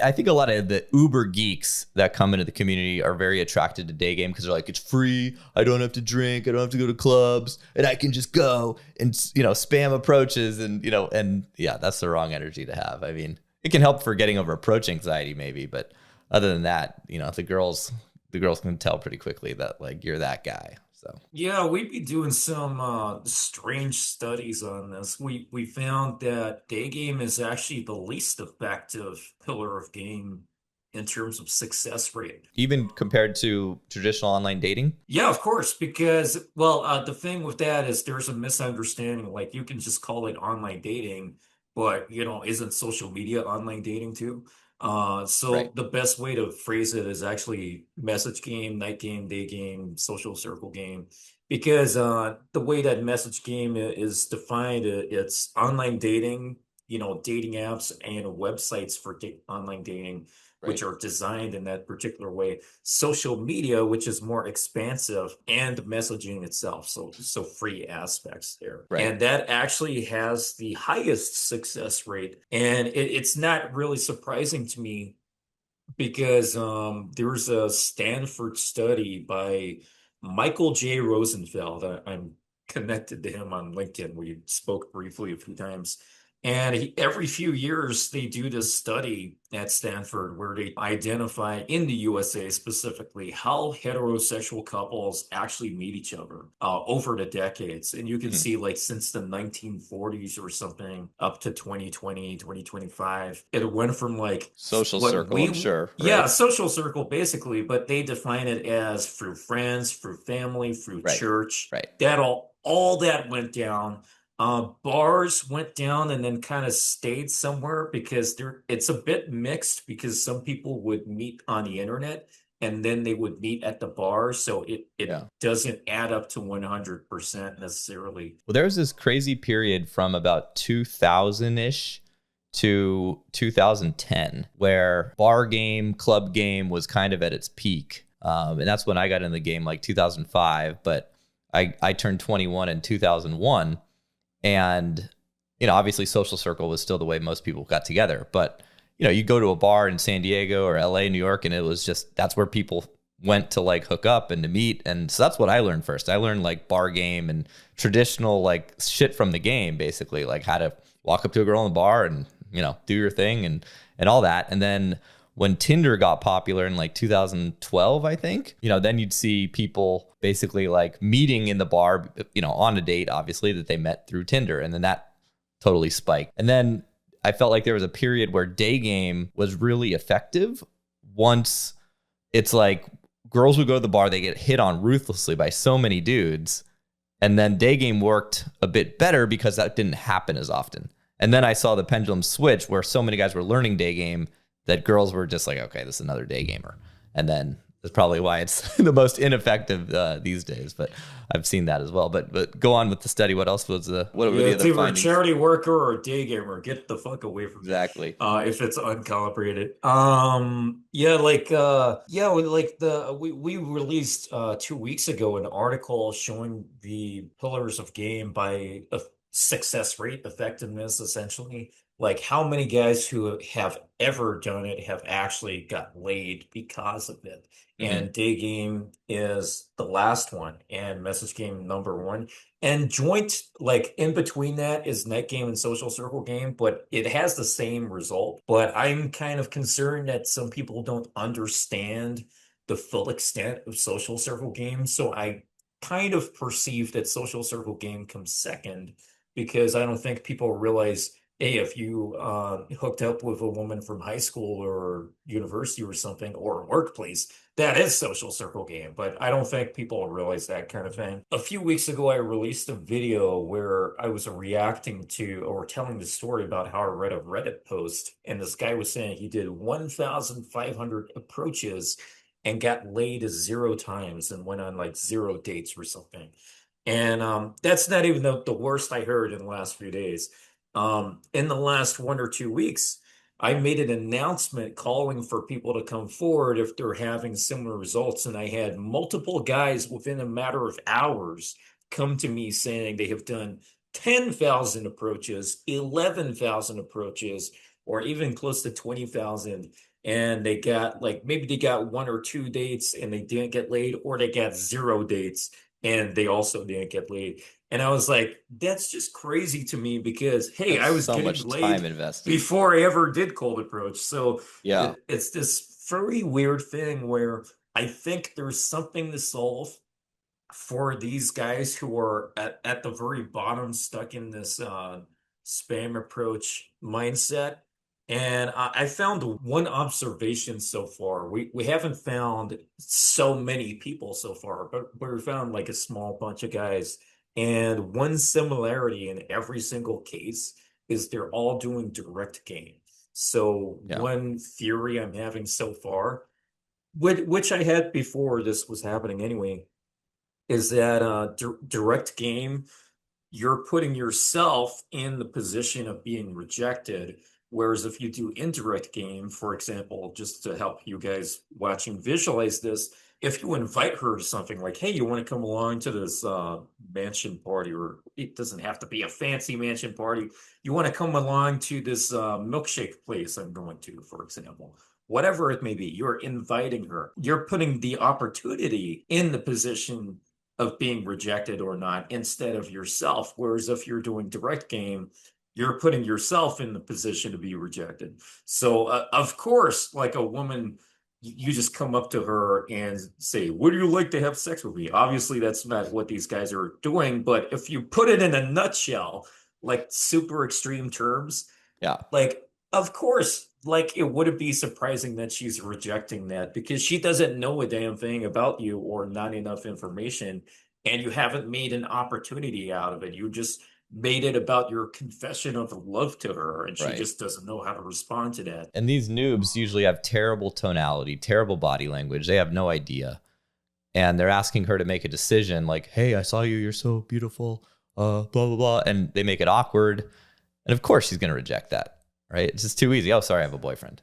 I think a lot of the uber geeks that come into the community are very attracted to day game because they're like, it's free. I don't have to drink. I don't have to go to clubs, and I can just go and, spam approaches and yeah, that's the wrong energy to have. I mean, it can help for getting over approach anxiety maybe, but other than that, the girls can tell pretty quickly that like you're that guy. So Yeah, we'd be doing some strange studies on this. We found that day game is actually the least effective pillar of game in terms of success rate. even compared to traditional online dating. Yeah, of course, because well, the thing with that is there's a misunderstanding. Like you can just call it online dating, but isn't social media online dating too? Right. So the best way to phrase it is actually message game, night game, day game, social circle game, because the way that message game is defined, it's online dating, dating apps and websites for online dating, which Right. are designed in that particular way, social media, which is more expansive, and messaging itself. So free aspects there. Right. And that actually has the highest success rate. And it's not really surprising to me because there's a Stanford study by Michael J. Rosenfeld. I'm connected to him on LinkedIn. We spoke briefly a few times. And every few years, they do this study at Stanford where they identify in the USA specifically how heterosexual couples actually meet each other over the decades. And you can Mhm. see, like, since the 1940s or something up to 2020, 2025, it went from like Social what circle, I'm we, sure. yeah, Right. social circle basically, but they define it as through friends, through family, through Right. church. Right. That all that went down. Bars went down and then kind of stayed somewhere because it's a bit mixed because some people would meet on the internet and then they would meet at the bar. So it Yeah. doesn't add up to 100% necessarily. Well, there was this crazy period from about 2000-ish to 2010 where bar game, club game was kind of at its peak. And that's when I got in the game, like 2005. But I turned 21 in 2001. And, obviously social circle was still the way most people got together. But, you go to a bar in San Diego or LA, New York, and it was just, that's where people went to like hook up and to meet. And so that's what I learned first. I learned like bar game and traditional like shit from the game, basically, like how to walk up to a girl in the bar and, do your thing and all that. And then when Tinder got popular in like 2012, I think, then you'd see people basically like meeting in the bar, on a date, obviously, that they met through Tinder. And then that totally spiked. And then I felt like there was a period where day game was really effective once it's like girls would go to the bar, they get hit on ruthlessly by so many dudes. And then day game worked a bit better because that didn't happen as often. And then I saw the pendulum switch where so many guys were learning day game that girls were just like, okay, this is another day gamer. And then that's probably why it's the most ineffective these days. But I've seen that as well. But go on with the study. What else was what were Yeah, the it's other either a findings? charity worker or a day gamer. Get the fuck away from me. Exactly. If it's uncalibrated. Yeah, like we released 2 weeks ago an article showing the pillars of game by success rate, effectiveness, essentially. Like how many guys who have ever done it have actually got laid because of it. Hmm. And day game is the last one, and message game number one. And joint, like in between that is net game and social circle game, but it has the same result. But I'm kind of concerned that some people don't understand the full extent of social circle game. So I kind of perceive that social circle game comes second because I don't think people realize, hey, if you hooked up with a woman from high school or university or something or workplace, that is social circle game, but I don't think people realize that kind of thing. A few weeks ago, I released a video where I was reacting to or telling the story about how I read a Reddit post, and this guy was saying he did 1,500 approaches and got laid 0 times and went on like 0 dates or something. And that's not even the worst I heard in the last few days. In the last 1 or 2 weeks, I made an announcement calling for people to come forward if they're having similar results. And I had multiple guys within a matter of hours come to me saying they have done 10,000 approaches, 11,000 approaches, or even close to 20,000 and they got like maybe they got one or two dates and they didn't get laid, or they got zero dates and they also didn't get laid. And I was like, that's just crazy to me because hey, That's I was so getting much time laid invested. before I ever did cold approach. So Yeah. it's this very weird thing where I think there's something to solve for these guys who are at the very bottom, stuck in this spam approach mindset. And I found one observation so far. We haven't found so many people so far, but we found like a small bunch of guys. And one similarity in every single case is they're all doing direct game. So Yeah. one theory I'm having so far, which I had before this was happening anyway, is that direct game, you're putting yourself in the position of being rejected. Whereas if you do indirect game, for example, just to help you guys watching visualize this, if you invite her to something like, hey, you want to come along to this mansion party, or it doesn't have to be a fancy mansion party. You want to come along to this milkshake place I'm going to, for example. Whatever it may be, you're inviting her. You're putting the opportunity in the position of being rejected or not instead of yourself. Whereas if you're doing direct game, you're putting yourself in the position to be rejected. So, of course, like a woman, you just come up to her and say, would you like to have sex with me? Obviously, that's not what these guys are doing. But if you put it in a nutshell, like super extreme terms, Yeah. like, of course, like it wouldn't be surprising that she's rejecting that because she doesn't know a damn thing about you or not enough information, and you haven't made an opportunity out of it. You just made it about your confession of love to her, and she Right. just doesn't know how to respond to that. And these noobs usually have terrible tonality, terrible body language. They have no idea. And they're asking her to make a decision like, hey, I saw you. You're so beautiful. Blah, blah, blah. And they make it awkward. And of course, she's going to reject that. Right. It's just too easy. Oh, sorry, I have a boyfriend.